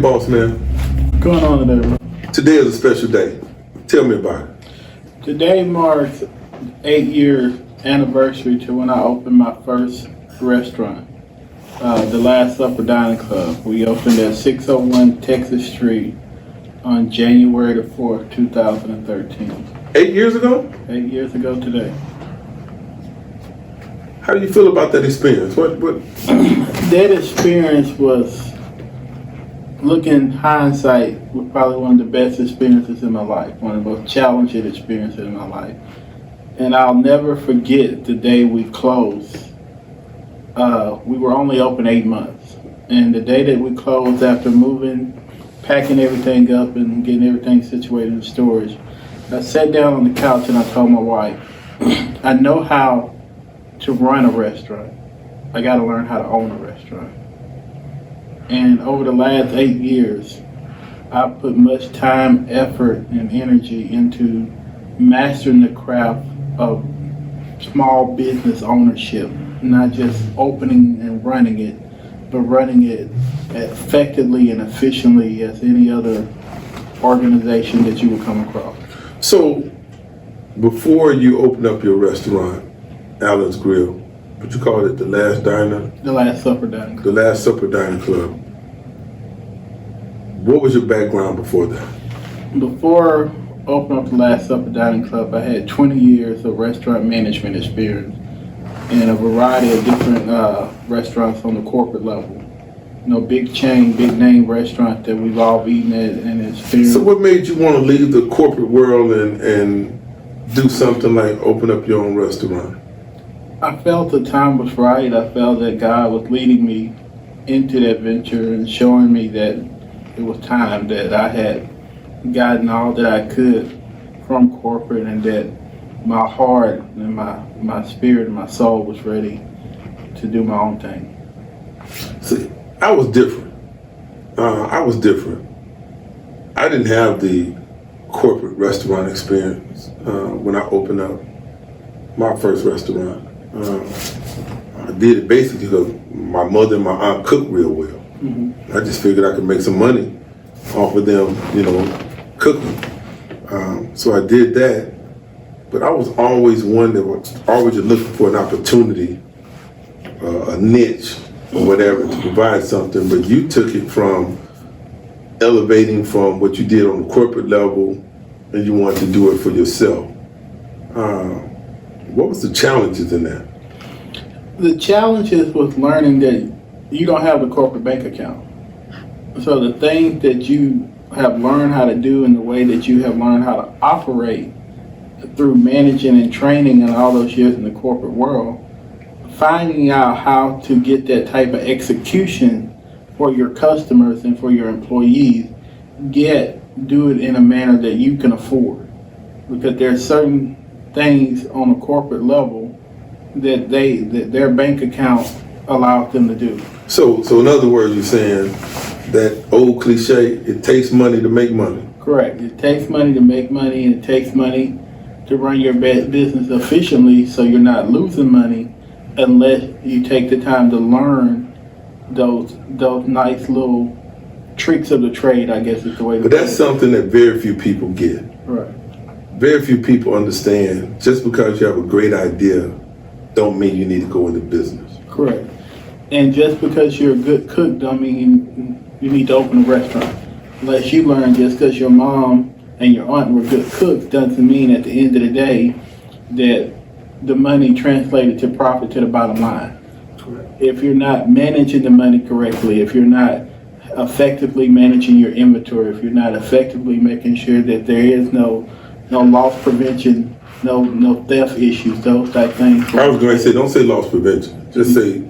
Hey, boss man. What's going on today, bro? Today is a special day. Tell me about it. Today marks 8-year anniversary to when I opened my first restaurant, the Last Supper Dining Club. We opened at 601 Texas Street on January the 4th, 2013. 8 years ago? 8 years ago today. How do you feel about that experience? What? That experience was, looking in hindsight, was probably one of the best experiences in my life, one of the most challenging experiences in my life. And I'll never forget the day we closed. We were only open 8 months. And the day that we closed, after moving, packing everything up and getting everything situated in storage, I sat down on the couch and I told my wife, I know how to run a restaurant. I got to learn how to own a restaurant. And over the last 8 years, I put much time, effort, and energy into mastering the craft of small business ownership, not just opening and running it, but running it effectively and efficiently as any other organization that you would come across. So, before you opened up your restaurant, Allen's Grill, what you call it, the Last Supper Dining Club, what was your background before that? Before opening up the Last Supper Dining Club, I had 20 years of restaurant management experience in a variety of different restaurants on the corporate level. Big chain, big name restaurants that we've all eaten at and experienced. So what made you want to leave the corporate world and do something like open up your own restaurant? I felt the time was right. I felt that God was leading me into that venture and showing me that it was time, that I had gotten all that I could from corporate and that my heart and my spirit and my soul was ready to do my own thing. See, I was different. I didn't have the corporate restaurant experience when I opened up my first restaurant. I did it basically because my mother and my aunt cooked real well. Mm-hmm. I just figured I could make some money off of them, cooking. So I did that. But I was always one that was always looking for an opportunity, a niche or whatever to provide something. But you took it from elevating from what you did on the corporate level and you wanted to do it for yourself. What was the challenges in that? The challenges was learning that you don't have a corporate bank account. So the things that you have learned how to do and the way that you have learned how to operate through managing and training and all those years in the corporate world, finding out how to get that type of execution for your customers and for your employees, do it in a manner that you can afford. Because there are certain things on a corporate level that their bank account allows them to do. So in other words, you're saying that old cliche, it takes money to make money. Correct. It takes money to make money, and it takes money to run your business efficiently so you're not losing money unless you take the time to learn those nice little tricks of the trade, I guess is the way to But that's something that very few people get. Right. Very few people understand just because you have a great idea don't mean you need to go into business. Correct. And just because you're a good cook don't mean you need to open a restaurant. Unless you learn just because your mom and your aunt were good cooks doesn't mean at the end of the day that the money translated to profit to the bottom line. Correct. If you're not managing the money correctly, if you're not effectively managing your inventory, if you're not effectively making sure that there is no loss prevention, no theft issues, those type things. I was going to say, don't say loss prevention. Just say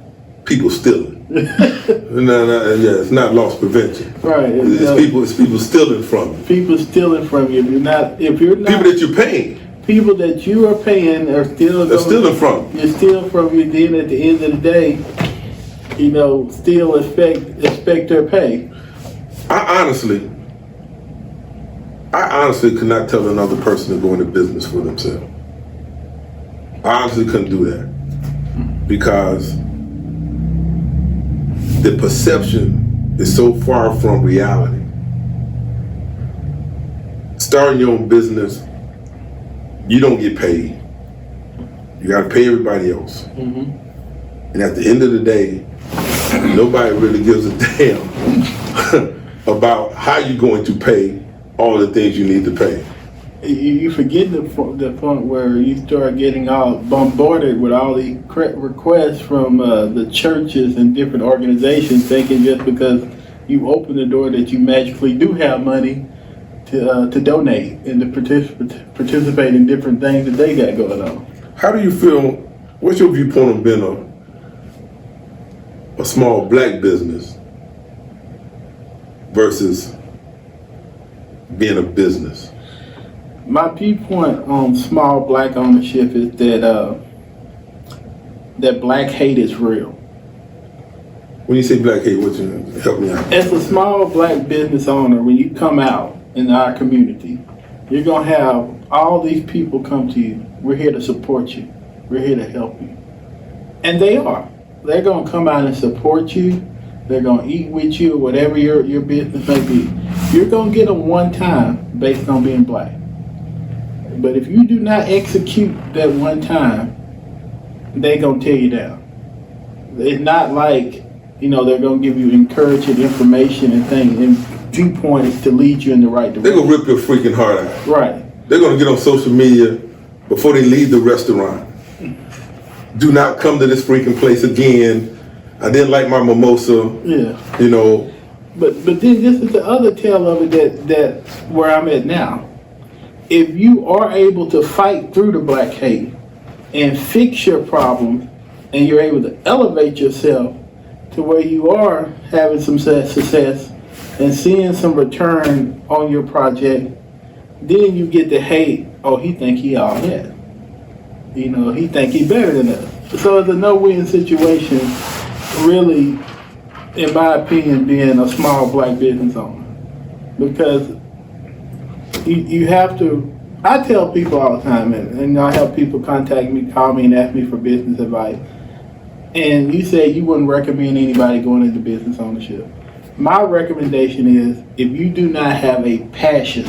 people stealing. It's not loss prevention. Right. It's people stealing from you. People stealing from you. If you're not people that you're paying. People that you are paying are stealing from you. You're stealing from you. Then at the end of the day, still expect their pay. I honestly could not tell another person to go into business for themselves. I honestly couldn't do that because the perception is so far from reality. Starting your own business, you don't get paid. You got to pay everybody else. Mm-hmm. And at the end of the day, nobody really gives a damn about how you're going to pay all the things you need to pay. You forget the point where you start getting all bombarded with all the requests from the churches and different organizations, thinking just because you open the door that you magically do have money to donate and to participate in different things that they got going on. How do you feel? What's your viewpoint on being a small black business versus being a business? My viewpoint on small black ownership is that that black hate is real. When you say black hate, what you help me out? As a small black business owner, when you come out in our community, you're gonna have all these people come to you. We're here to support you. We're here to help you. And they are. They're gonna come out and support you. They're gonna eat with you, whatever your business may be. You're gonna get them one time based on being black. But if you do not execute that one time, they're gonna tear you down. It's not like, they're gonna give you encouraging information and things and viewpoints to lead you in the right direction. They're gonna rip your freaking heart out. Right. They're gonna get on social media before they leave the restaurant. Do not come to this freaking place again. I didn't like my mimosa. Yeah. But then this is the other tale of it that where I'm at now. If you are able to fight through the black hate and fix your problems, and you're able to elevate yourself to where you are having some success and seeing some return on your project, then you get the hate. Oh, he think he all that. He think he better than us. So it's a no-win situation, really, in my opinion, being a small black business owner. Because you have to, I tell people all the time, and I have people contact me, call me and ask me for business advice. And you said you wouldn't recommend anybody going into business ownership. My recommendation is, if you do not have a passion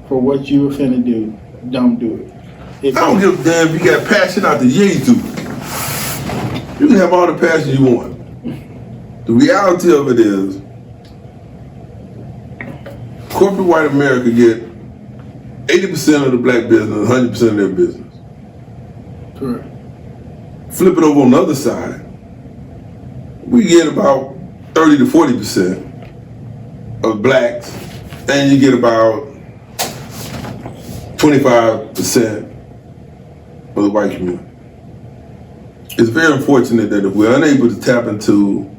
for what you're finna do, don't do it. I don't give a damn if you got passion out the yazoo. You can have all the passion you want. The reality of it is, corporate white America get 80% of the black business, 100% of their business. Correct. Flip it over on the other side, we get about 30 to 40% of blacks, and you get about 25% of the white community. It's very unfortunate that if we're unable to tap into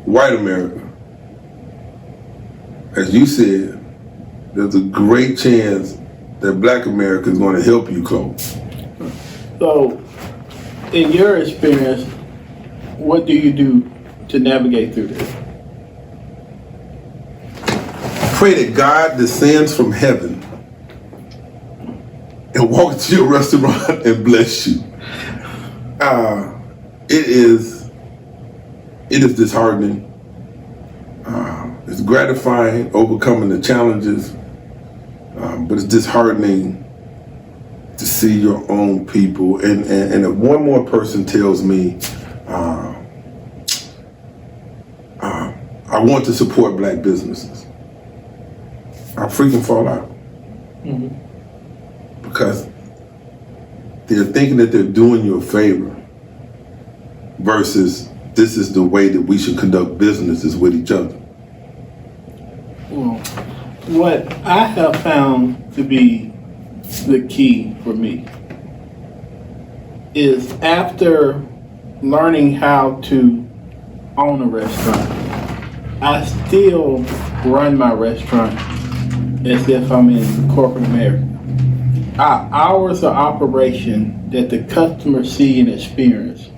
white America, as you said, there's a great chance that black America is going to help you close. So, in your experience, what do you do to navigate through this? Pray that God descends from heaven and walks to your restaurant and bless you. It is disheartening. It's gratifying overcoming the challenges, but it's disheartening to see your own people. And if one more person tells me, I want to support black businesses, I freaking fall out. Mm-hmm. Because they're thinking that they're doing you a favor versus this is the way that we should conduct businesses with each other. Well, what I have found to be the key for me is, after learning how to own a restaurant, I still run my restaurant as if I'm in corporate America. Our hours of operation that the customers see and experience,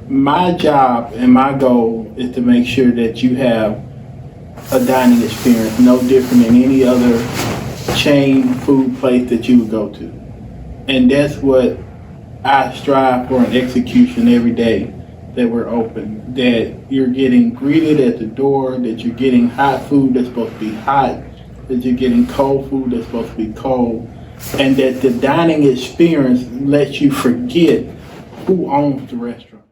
my job and my goal is to make sure that you have a dining experience no different than any other chain food place that you would go to. And that's what I strive for in execution every day, that we're open, that you're getting greeted at the door, that you're getting hot food that's supposed to be hot, that you're getting cold food that's supposed to be cold, and that the dining experience lets you forget who owns the restaurant.